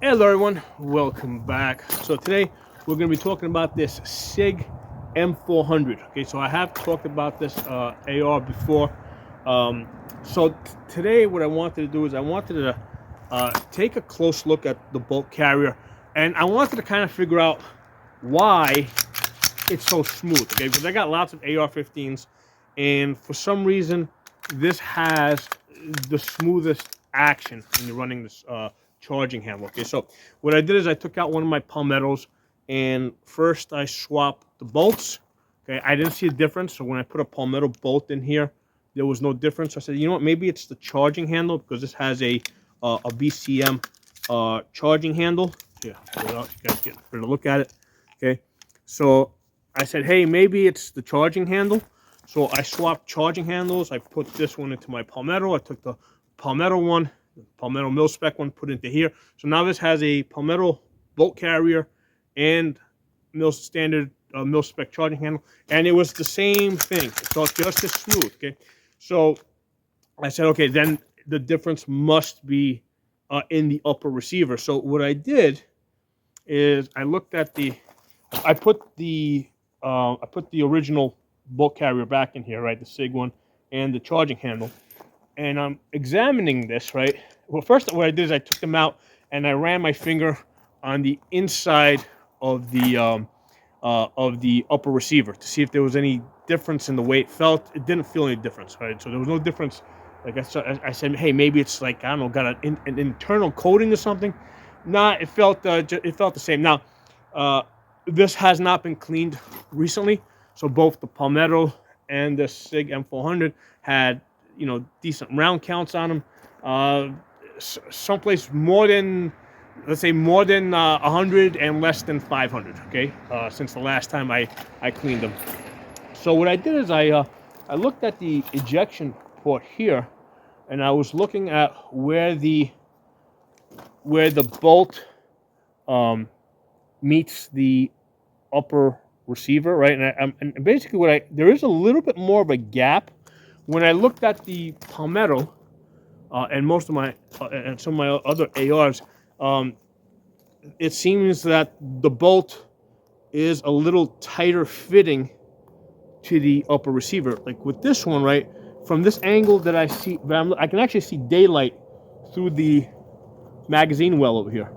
Hello everyone, welcome back. So today we're going to be talking about this Sig M400. Okay, so I have talked about this AR before. Today what I wanted to do is I wanted to take a close look at the bolt carrier, and I wanted to kind of figure out why it's so smooth. Okay, because I got lots of AR-15s, and for some reason this has the smoothest action when you're running this charging handle. Okay, so what I did is I took out one of my palmettos, and first I swapped the bolts. Okay, I didn't see a difference, so when I put a palmetto bolt in here, there was no difference. I said, you know what, maybe it's the charging handle, because this has a BCM charging handle. Yeah, you guys get a look at it. Okay, so I said, hey, maybe it's the charging handle. So I swapped charging handles. I put this one into my palmetto. I took the palmetto one, the palmetto mil-spec one, put into here. So now this has a palmetto bolt carrier and standard mil-spec charging handle. And it was the same thing. It felt just as smooth, okay? So I said, okay, then the difference must be in the upper receiver. So what I did is I looked at I put the original bolt carrier back in here, right? The Sig one and the charging handle. And I'm examining this, right? Well, first what I did is I took them out and I ran my finger on the inside of the upper receiver to see if there was any difference in the way it felt. It didn't feel any difference, right? So there was no difference. Like I said, hey, maybe it's like, I don't know, got an internal coating or something. Nah, it felt the same. Now, this has not been cleaned recently, so both the palmetto and the Sig M400 had, you know, decent round counts on them. Someplace more than, let's say, more than 100 and less than 500. Okay, since the last time I cleaned them. So what I did is I looked at the ejection port here, and I was looking at where the bolt meets the upper receiver, right? And basically there is a little bit more of a gap. When I looked at the palmetto and most of my and some of my other ARs, it seems that the bolt is a little tighter fitting to the upper receiver. Like with this one, right, from this angle that I see, I can actually see daylight through the magazine well over here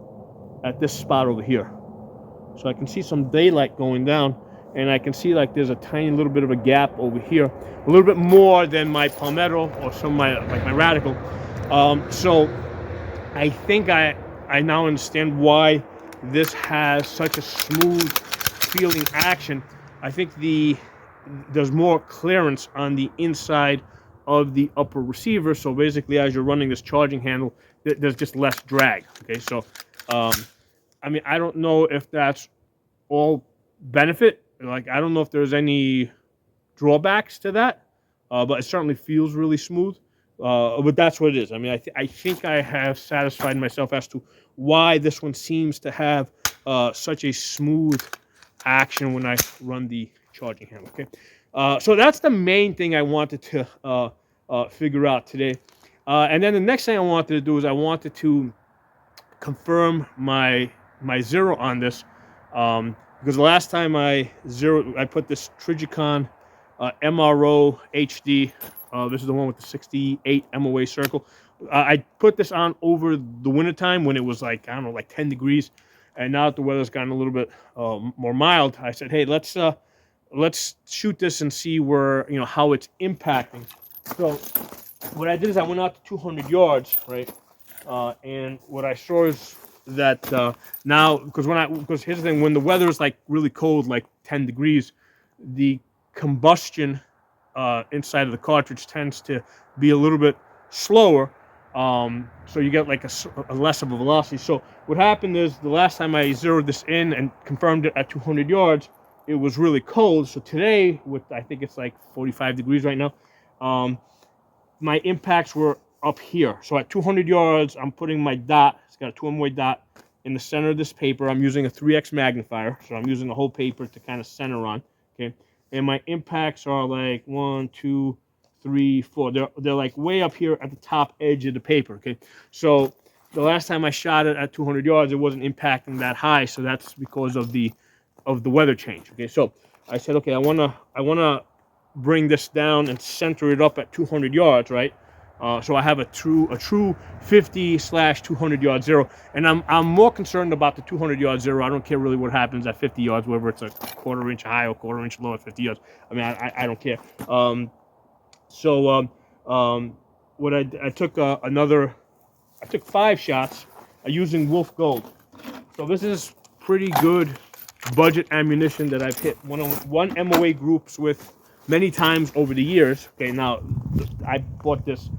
at this spot over here. So I can see some daylight going down, and I can see like there's a tiny little bit of a gap over here, a little bit more than my palmetto or some of my, like my radical. So I think I now understand why this has such a smooth feeling action. I think there's more clearance on the inside of the upper receiver. So basically, as you're running this charging handle, there's just less drag. Okay, so I mean, I don't know if that's all benefit. Like, I don't know if there's any drawbacks to that, but it certainly feels really smooth. But that's what it is. I mean, I think I have satisfied myself as to why this one seems to have such a smooth action when I run the charging handle. Okay, so that's the main thing I wanted to figure out today. And then the next thing I wanted to do is I wanted to confirm my zero on this, because the last time I put this Trigicon MRO HD. This is the one with the 68 MOA circle. I put this on over the wintertime when it was like, I don't know, like 10 degrees. And now that the weather's gotten a little bit more mild, I said, hey, let's shoot this and see where, you know, how it's impacting. So what I did is I went out to 200 yards, right? And what I saw is that now, because here's the thing, when the weather is like really cold, like 10 degrees, the combustion inside of the cartridge tends to be a little bit slower, so you get like a less of a velocity. So what happened is the last time I zeroed this in and confirmed it at 200 yards, it was really cold. So today, with, I think it's like 45 degrees right now, my impacts were up here. So at 200 yards, I'm putting my dot. It's got a 2mm dot in the center of this paper. I'm using a 3x magnifier, so I'm using the whole paper to kind of center on. Okay, and my impacts are like 1, 2, 3, 4. They're like way up here at the top edge of the paper. Okay, so the last time I shot it at 200 yards, it wasn't impacting that high, so that's because of the weather change. Okay, so I said, okay, I wanna bring this down and center it up at 200 yards, right? So I have a true 50/200 yard zero, and I'm more concerned about the 200 yard zero. I don't care really what happens at 50 yards, whether it's a quarter inch high or quarter inch low at 50 yards. I mean, I don't care. What I took I took 5 shots using Wolf Gold. So this is pretty good budget ammunition that I've hit one MOA groups with many times over the years. Okay, now I bought this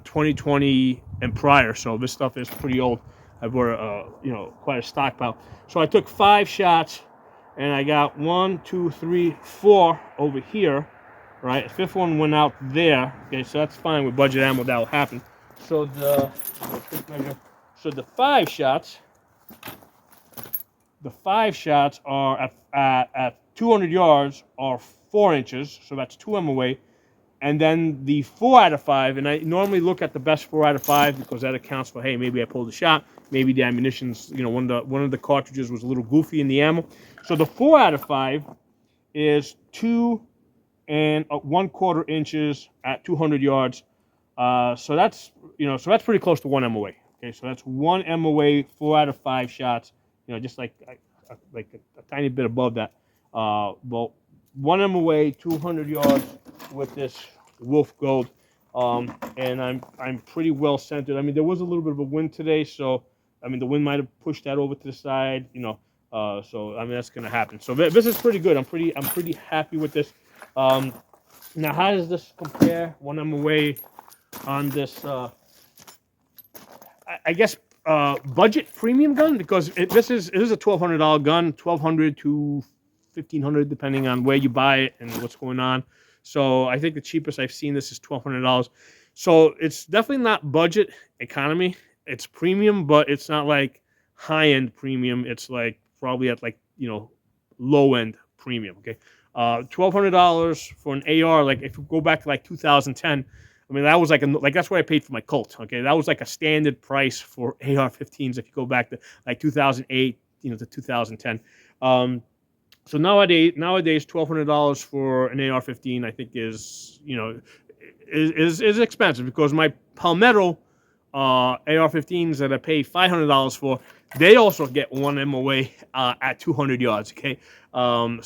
2020 and prior, so this stuff is pretty old. I bought quite a stockpile. So I took 5 shots, and I got 1, 2, 3, 4 over here. Right, the 5th one went out there. Okay, so that's fine with budget ammo. That'll happen. So the 5 shots. The 5 shots are at 200 yards are 4 inches, so that's 2 MOA. And then the 4 out of 5, and I normally look at the best 4 out of 5 because that accounts for, hey, maybe I pulled a shot, maybe the ammunition's, one of the cartridges was a little goofy in the ammo. So the 4 out of 5 is 2 1/4 inches at 200 yards. So that's pretty close to 1 MOA. Okay, so that's 1 MOA, 4 out of 5 shots. Just like a tiny bit above that. Well, 1 MOA, 200 yards with this Wolf Gold, and I'm pretty well centered. I mean, there was a little bit of a wind today, so I mean the wind might have pushed that over to the side. So I mean that's gonna happen. So this is pretty good. I'm pretty happy with this. Now, how does this compare when I'm away on this, I guess, budget premium gun? Because it is a $1,200 gun, $1,200 to $1,500, depending on where you buy it and what's going on. So I think the cheapest I've seen this is $1,200. So it's definitely not budget economy. It's premium, but it's not like high-end premium. It's like probably at low-end premium, okay? $1,200 for an AR, like if you go back to like 2010, I mean that was like that's what I paid for my Colt. Okay, that was like a standard price for AR-15s if you go back to like 2008, to 2010. So nowadays $1,200 for an AR-15 I think is expensive because my Palmetto AR-15s that I pay $500 for, they also get 1 MOA at 200 yards. Okay, yeah.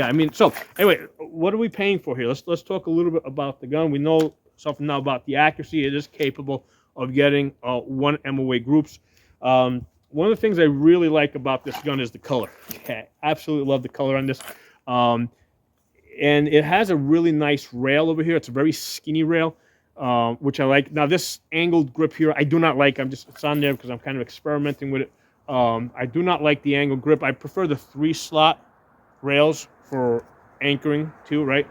I mean, so anyway, what are we paying for here? Let's talk a little bit about the gun. We know something now about the accuracy. It is capable of getting 1 MOA groups. One of the things I really like about this gun is the color. Okay, absolutely love the color on this. And it has a really nice rail over here. It's a very skinny rail. Which I like. Now this angled grip here, I do not like. It's on there because I'm kind of experimenting with it. I do not like the angled grip. I prefer the 3-slot rails for anchoring too, right?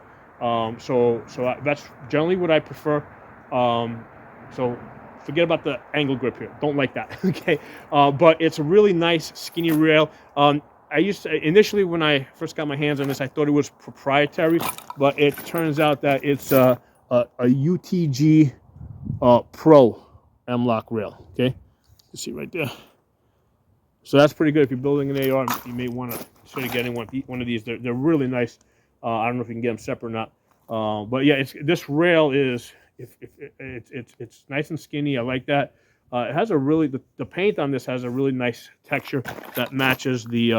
So that's generally what I prefer. So forget about the angled grip here. Don't like that. Okay, but it's a really nice skinny rail. I used to initially when I first got my hands on this, I thought it was proprietary, but it turns out that it's a UTG Pro M-Lock rail. Okay, you see right there. So that's pretty good. If you're building an AR, you may want to sort of getting one of these. They're really nice. I don't know if you can get them separate or not. But yeah, this rail is it's nice and skinny. I like that. It has a really the paint on this has a really nice texture that matches the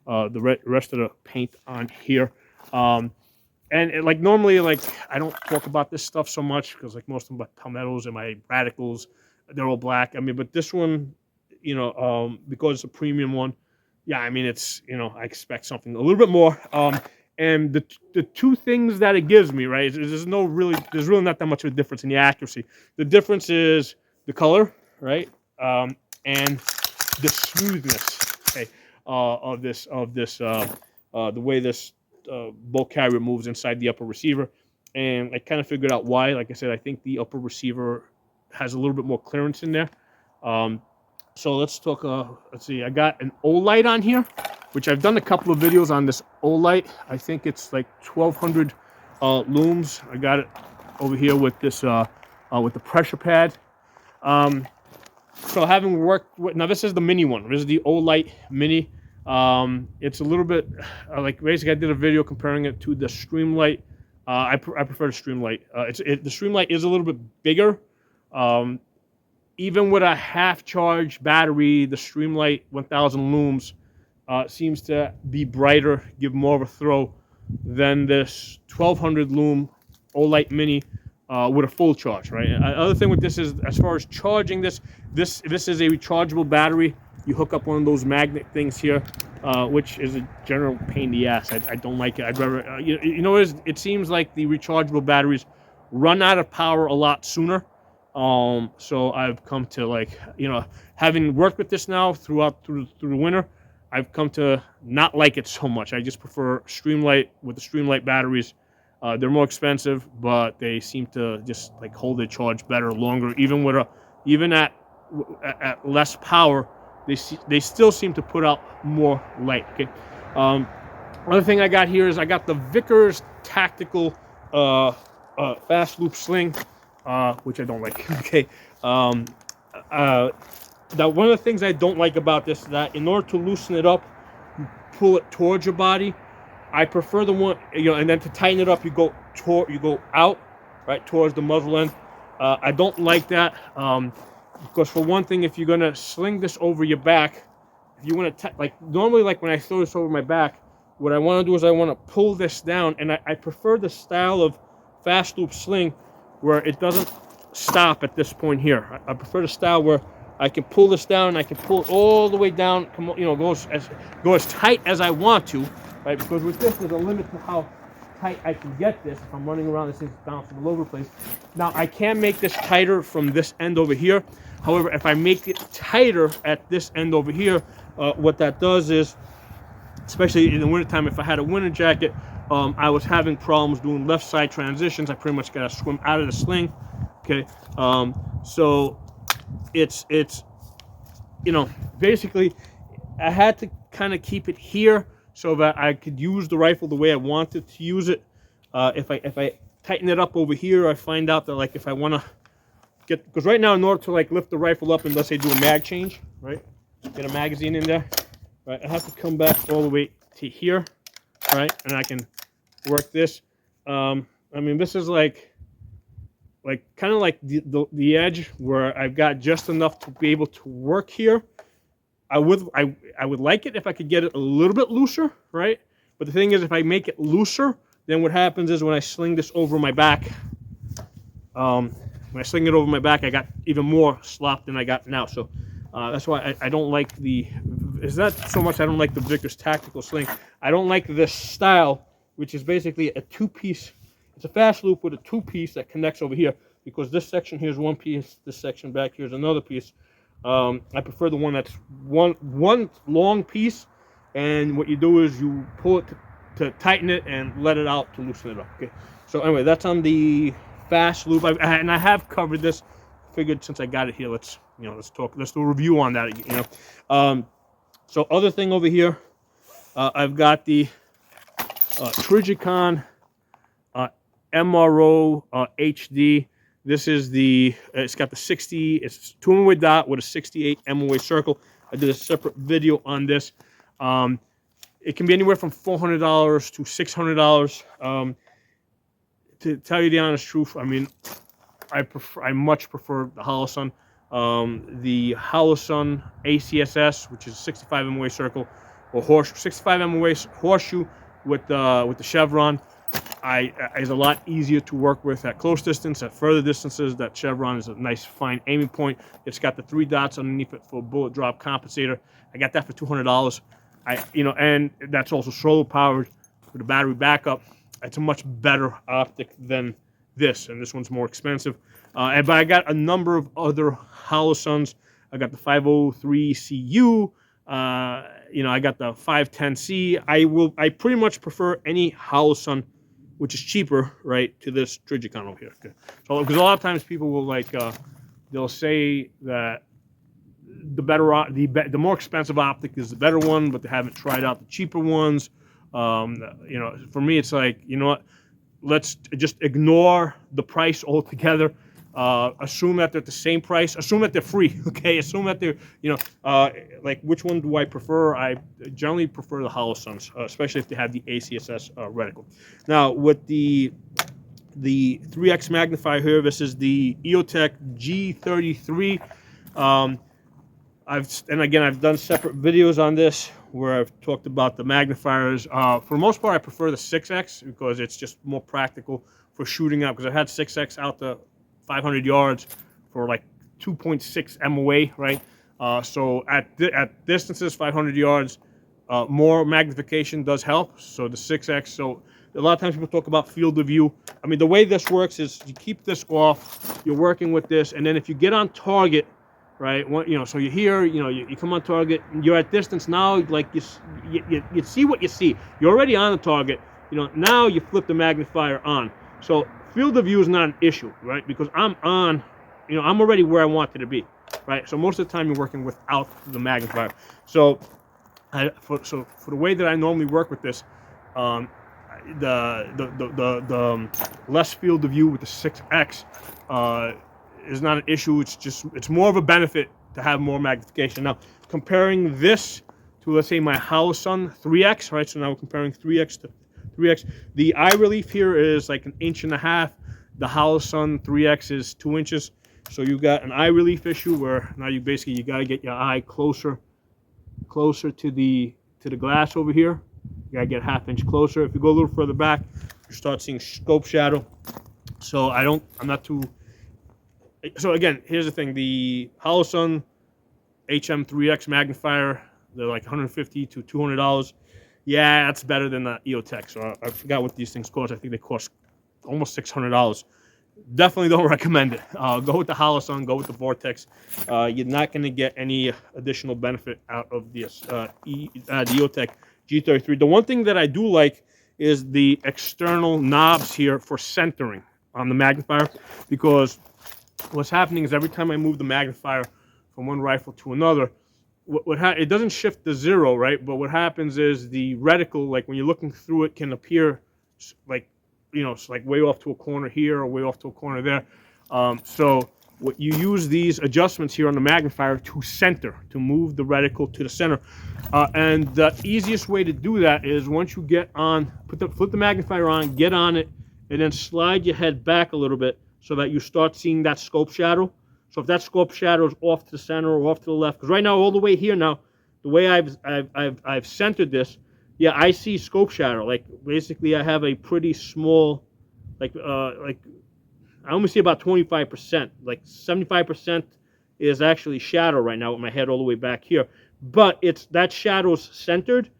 rest of the paint on here. And normally, I don't talk about this stuff so much because most of my Palmettos and my Radicals, they're all black. I mean, but this one, because it's a premium one, yeah, I mean, it's, I expect something a little bit more. And the two things that it gives me, right, there's really not that much of a difference in the accuracy. The difference is the color, right, and the smoothness, okay, of the way this bolt carrier moves inside the upper receiver. And I kind of figured out why. Like I said, I think the upper receiver has a little bit more clearance in there. So let's talk, let's see, I got an Olight on here, which I've done a couple of videos on this Olight. I think it's like 1,200 looms. I got it over here with this, with the pressure pad. So having worked with, now this is the mini one. This is the Olight Mini. It's a little bit like, basically I did a video comparing it to the Streamlight. I prefer the Streamlight. The Streamlight is a little bit bigger. Even with a half charge battery, the Streamlight 1000 looms seems to be brighter, give more of a throw than this 1200 loom Olight Mini with a full charge, right? Other thing with this is, as far as charging this is a rechargeable battery. You hook up one of those magnet things here, which is a general pain in the ass. I don't like it. I'd rather, you know, it seems like the rechargeable batteries run out of power a lot sooner. So I've come to, like, you know, having worked with this now through the winter, I've come to not like it so much. I just prefer Streamlight with the Streamlight batteries. They're more expensive, but they seem to just like hold their charge better, longer. Even at less power, they still seem to put out more light. Okay. Other thing I got here is I got the Vickers Tactical fast loop sling, which I don't like. Okay. Now, one of the things I don't like about this is that in order to loosen it up, you pull it towards your body. I prefer the one, you know, and then to tighten it up, you go out, right, towards the muzzle end. I don't like that because, for one thing, if you're gonna sling this over your back, if you want to, like, normally, like when I throw this over my back, what I want to do is I want to pull this down, and I prefer the style of fast loop sling where it doesn't stop at this point here. I prefer the style where I can pull this down, and I can pull it all the way down, you know, go as tight as I want to, right? Because with this, there's a limit to how tight I can get this. If I'm running around, this thing's bouncing all over the place. Now, I can make this tighter from this end over here. However, if I make it tighter at this end over here, what that does is, especially in the wintertime, if I had a winter jacket, I was having problems doing left side transitions. I pretty much got to swim out of the sling. Okay, so it's you know, basically I had to kind of keep it here so that I could use the rifle the way I wanted to use it. If I tighten it up over here, I find out that, like, if I want to get, because right now, in order to, like, lift the rifle up and let's say do a mag change, right, get a magazine in there, right, I have to come back all the way to here, right, and I can work this. I mean, this is like kind of like the edge where I've got just enough to be able to work here. I would like it if I could get it a little bit looser, right? But the thing is, if I make it looser, then what happens is when I sling this over my back, when I sling it over my back, I got even more slop than I got now. So that's why I don't like it's not so much I don't like the Vickers Tactical sling. I don't like this style, which is basically a two-piece. It's a fast loop with a two-piece that connects over here, because this section here is one piece, this section back here is another piece. I prefer the one that's one long piece, and what you do is you pull it to tighten it and let it out to loosen it up. Okay. So anyway, that's on the fast loop, and I have covered this. Figured since I got it here, let's do a review on that. You know, so other thing over here, I've got the Trigicon MRO HD. This is it's got the 60, it's 2-in-1 dot with a 68 MOA circle. I did a separate video on this. It can be anywhere from $400 to $600. To tell you the honest truth, I mean, I much prefer the Holosun. The Holosun ACSS, which is a 65 MOA circle, or 65 MOA horseshoe with the chevron, is a lot easier to work with at close distance. At further distances, that chevron is a nice, fine aiming point. It's got the 3 dots underneath it for a bullet drop compensator. I got that for $200. And that's also solar powered with a battery backup. It's a much better optic than this, and this one's more expensive. But I got a number of other Holosuns. I got the 503CU. I got the 510C. I pretty much prefer any Holosun which is cheaper, right, to this Trigicon over here. Okay. So, because a lot of times people will they'll say that the more expensive optic is the better one, but they haven't tried out the cheaper ones. For me, it's like, you know what? Let's just ignore the price altogether. Assume that they're at the same price. Assume that they're free. Okay, assume that they're, like, which one do I prefer? I generally prefer the Holosuns, especially if they have the ACSS reticle. Now with the 3x magnifier here, this is the EOTech G33. I've done separate videos on this where I've talked about the magnifiers. For the most part, I prefer the 6x because it's just more practical for shooting out. Because I've had 6x out to 500 yards for like 2.6 MOA, right? So at distances 500 yards, more magnification does help. So the 6x. So a lot of times people talk about field of view. I mean, the way this works is you keep this off. You're working with this, and then if you get on target, right? So you're here, you come on target, you're at distance now, like you see what you see. You're already on the target, now you flip the magnifier on. So field of view is not an issue, right? Because I'm on, I'm already where I wanted to be, right? So most of the time you're working without the magnifier. So for the way that I normally work with this, the less field of view with the 6x, is not an issue. It's more of a benefit to have more magnification. Now, comparing this to, let's say, my Holosun 3x, right? So now we're comparing 3x to 3x. The eye relief here is like 1.5 inches. The Holosun 3x is 2 inches. So you got an eye relief issue where now you got to get your eye closer to the glass over here. You got to get a 1/2 inch closer. If you go a little further back, you start seeing scope shadow. So I'm not too. So again, here's the thing: the Holosun HM3X magnifier, they're like $150 to $200. Yeah, that's better than the EOTech. So I forgot what these things cost. I think they cost almost $600. Definitely don't recommend it. Go with the Holosun. Go with the Vortex. You're not going to get any additional benefit out of this the EOTech G33. The one thing that I do like is the external knobs here for centering on the magnifier, because what's happening is every time I move the magnifier from one rifle to another, it doesn't shift to 0, right? But what happens is the reticle, like when you're looking through it, can appear like, it's like way off to a corner here or way off to a corner there. So what you use these adjustments here on the magnifier to center, to move the reticle to the center. And the easiest way to do that is once you get on, flip the magnifier on, get on it, and then slide your head back a little bit so that you start seeing that scope shadow. So if that scope shadow is off to the center or off to the left, because right now all the way here now, the way I've centered this, yeah, I see scope shadow. Like basically I have a pretty small, like I only see about 25%. Like 75% is actually shadow right now with my head all the way back here. But that shadow's centered,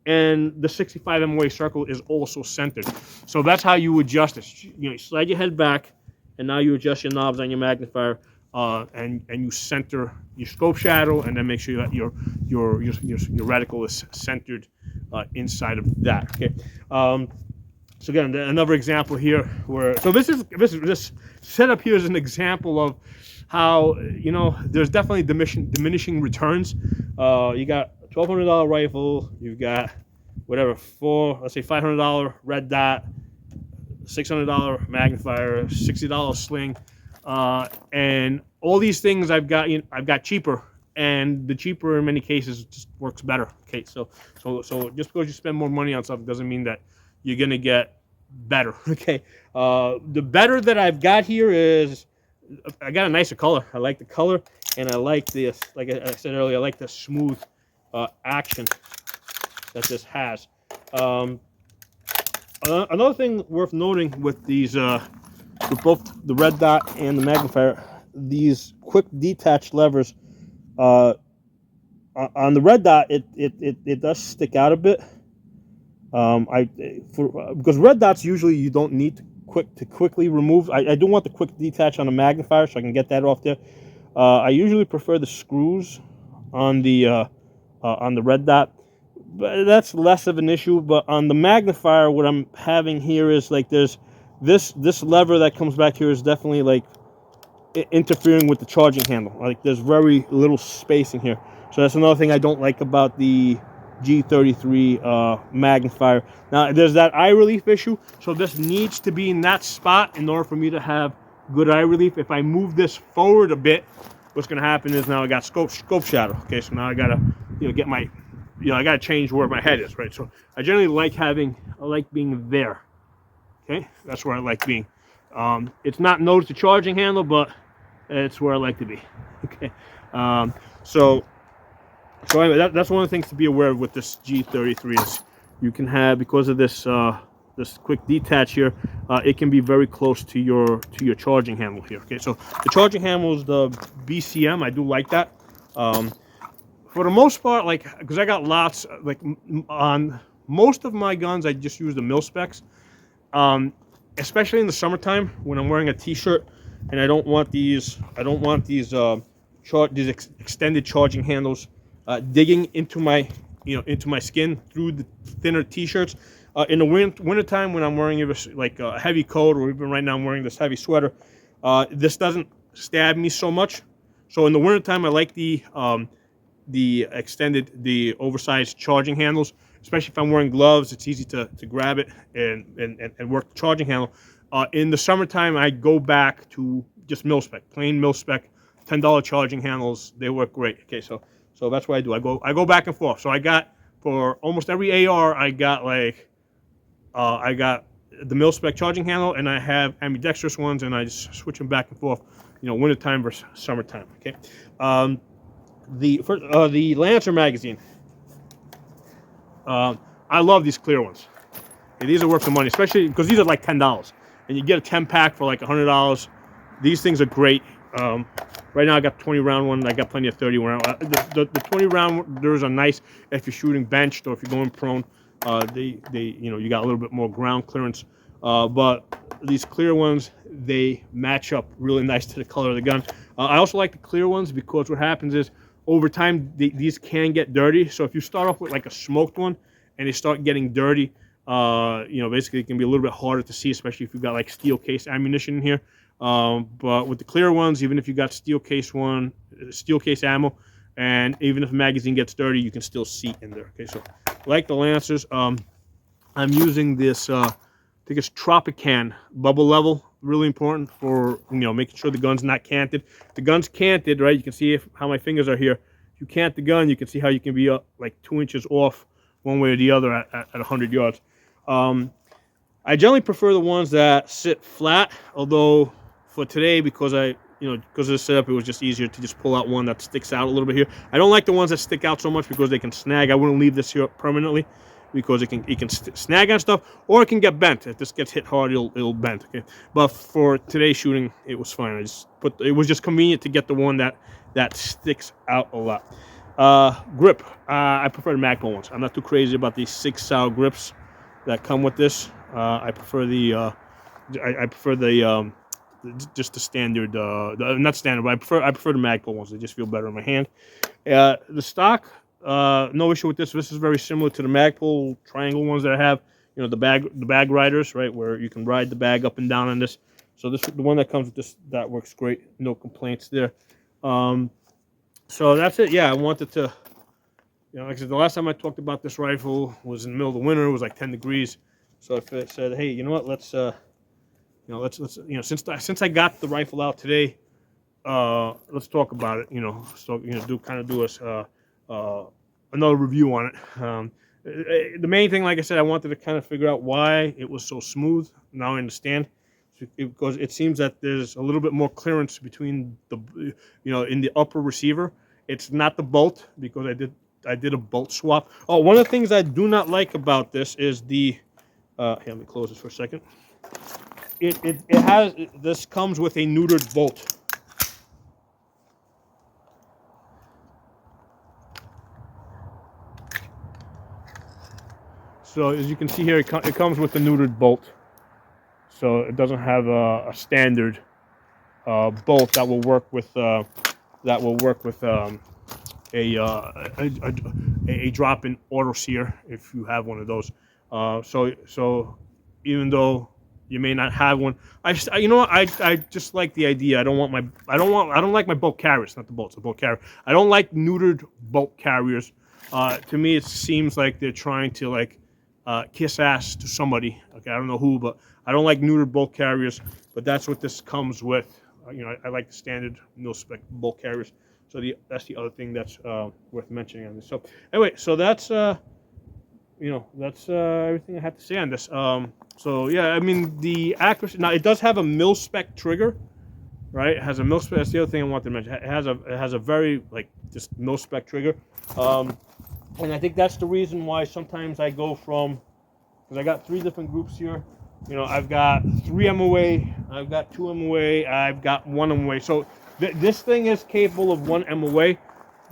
and the 65 MOA circle is also centered. So that's how you adjust this. You slide your head back, and now you adjust your knobs on your magnifier, and you center your scope shadow, and then make sure that your reticle is centered inside of that. Okay. So again, another example here where this setup here is an example of how there's definitely diminishing returns. You got a $1,200 rifle, you've got whatever let's say $500 red dot, $600 magnifier, $60 sling, and all these things I've got cheaper, and the cheaper in many cases just works better. Okay, so just because you spend more money on something doesn't mean that you're gonna get better. Okay, the better that I've got here is I got a nicer color. I like the color, and I like this. Like I said earlier, I like the smooth action that this has. Another thing worth noting with these, with both the red dot and the magnifier, these quick detach levers. On the red dot, it does stick out a bit. Because red dots usually you don't need to quickly remove. I do want the quick detach on the magnifier so I can get that off there. I usually prefer the screws on the red dot, but that's less of an issue. But on the magnifier, what I'm having here is like there's this lever that comes back here is definitely like interfering with the charging handle. Like there's very little space in here, so that's another thing I don't like about the G33 magnifier. Now there's that eye relief issue, so this needs to be in that spot in order for me to have good eye relief. If I move this forward a bit, what's going to happen is now I got scope shadow. Okay, so now I got to, get my, I got to change where my head is, right? So I generally like being there. Okay, that's where I like being. It's not nose to charging handle, but it's where I like to be. Okay, so anyway, that's one of the things to be aware of with this G33 is you can have, because of this this quick detach here, it can be very close to your charging handle here. Okay, so the charging handle is the BCM. I do like that. For the most part, like, because I got lots, like on most of my guns, I just use the mil specs. Especially in the summertime when I'm wearing a t-shirt and I don't want these extended charging handles digging into my skin through the thinner t-shirts. In the wintertime when I'm wearing like a heavy coat, or even right now I'm wearing this heavy sweater, this doesn't stab me so much. So in the wintertime I like the oversized charging handles, especially if I'm wearing gloves. It's easy to grab it and work the charging handle. In the summertime, I go back to just mil spec, plain mil spec, $10 charging handles. They work great. Okay, so that's what I do. I go back and forth. So I got, for almost every AR, I got the mil spec charging handle, and I have ambidextrous ones, and I just switch them back and forth. Wintertime versus summertime. Okay. The Lancer magazine. I love these clear ones. Okay, these are worth the money, especially because these are like $10, and you get a 10-pack for like $100. These things are great. Right now I got 20 round one. I got plenty of 30 round. The 20 round, those are nice if you're shooting benched or if you're going prone. You got a little bit more ground clearance. But these clear ones, they match up really nice to the color of the gun. I also like the clear ones because what happens is, over time, these can get dirty. So if you start off with like a smoked one and they start getting dirty, basically it can be a little bit harder to see, especially if you've got like steel case ammunition in here. But with the clear ones, even if you got steel case ammo, and even if the magazine gets dirty, you can still see in there. Okay, so like the Lancers, I'm using this, I think it's Tropican bubble level. Really important for making sure the gun's not canted. If the gun's canted, right? You can see how my fingers are here. If you cant the gun, you can see how you can be like 2 inches off one way or the other at 100 yards. I generally prefer the ones that sit flat. Although for today, because because of the setup, it was just easier to just pull out one that sticks out a little bit here. I don't like the ones that stick out so much because they can snag. I wouldn't leave this here permanently, because it can snag on stuff, or it can get bent. If this gets hit hard, it'll bend. Okay, but for today's shooting, it was fine. It was just convenient to get the one that sticks out a lot. Grip, I prefer the Magpul ones. I'm not too crazy about these 6 Sauer grips that come with this. I prefer just the standard, not standard, but I prefer the Magpul ones. They just feel better in my hand. The stock. No issue with this. This is very similar to the Magpul triangle ones that I have. The bag riders, right, where you can ride the bag up and down on this. So the one that comes with this, that works great. No complaints there. So that's it. Yeah, I wanted to, like I said, the last time I talked about this rifle was in the middle of the winter. It was like 10 degrees. So I said, hey, you know what? Let's since I got the rifle out today, let's talk about it. So do another review on it. The main thing, like I said, I wanted to kind of figure out why it was so smooth. Now I understand, because it seems that there's a little bit more clearance between in the upper receiver. It's not the bolt, because I did a bolt swap. Oh, one of the things I do not like about this is the here, let me close this for a second. This comes with a neutered bolt. So as you can see here, it comes with a neutered bolt. So it doesn't have a standard bolt that will work with a drop-in auto sear if you have one of those. So even though you may not have one, I just like the idea. I don't like my bolt carriers, not the bolts, the bolt carrier. I don't like neutered bolt carriers. To me, it seems like they're trying to kiss ass to somebody. Okay, I don't know who, but I don't like neutered bolt carriers. But that's what this comes with. You know, I like the standard mil-spec bolt carriers. So that's the other thing that's worth mentioning on this. So anyway, so that's you know, that's everything I have to say on this. So yeah, I mean the accuracy. Now it does have a mil-spec trigger, right? It has a mil-spec. That's the other thing I wanted to mention. It has a very like just mil-spec trigger, and I think that's the reason why sometimes I go from, because I got 3 different groups here. You know, I've got 3 MOA, I've got 2 MOA, I've got 1 MOA. So this thing is capable of 1 MOA,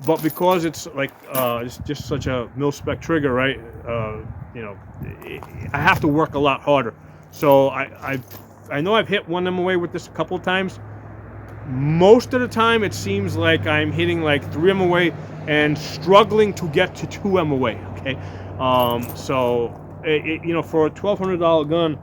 but because it's like it's just such a mil-spec trigger, right? You know, I have to work a lot harder. So I know I've hit 1 MOA with this a couple of times. Most of the time, it seems like I'm hitting like 3 MOA and struggling to get to 2 MOA. Okay, so you know, for a $1,200 gun,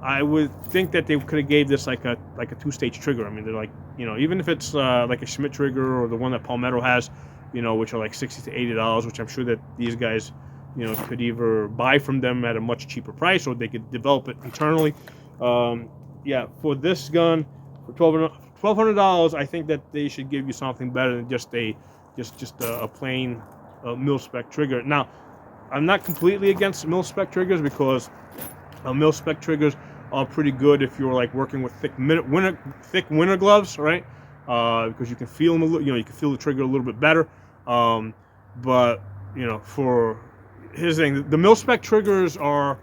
I would think that they could have gave this like a 2-stage trigger. I mean, they're like, you know, even if it's like a Schmidt trigger or the one that Palmetto has, you know, which are like $60 to $80, which I'm sure that these guys, you know, could either buy from them at a much cheaper price or they could develop it internally. Yeah, for this gun, for $1,200, I think that they should give you something better than just a plain mil-spec trigger. Now, I'm not completely against mil-spec triggers because mil-spec triggers are pretty good if you're like working with thick winter gloves, right? Because you can feel them a little, you know, you can feel the trigger a little bit better. But you know, for here's the thing, the mil-spec triggers are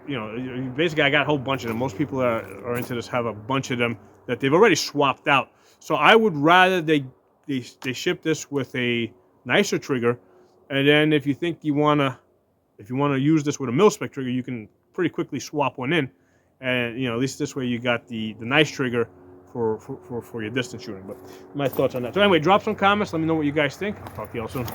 you know, basically I got a whole bunch of them. Most people that are into this have a bunch of them that they've already swapped out. So I would rather they ship this with a nicer trigger, and then if you think you wanna use this with a mil-spec trigger, you can pretty quickly swap one in, and you know, at least this way you got the nice trigger for your distance shooting. But my thoughts on that. So anyway, drop some comments. Let me know what you guys think. I'll talk to you all soon.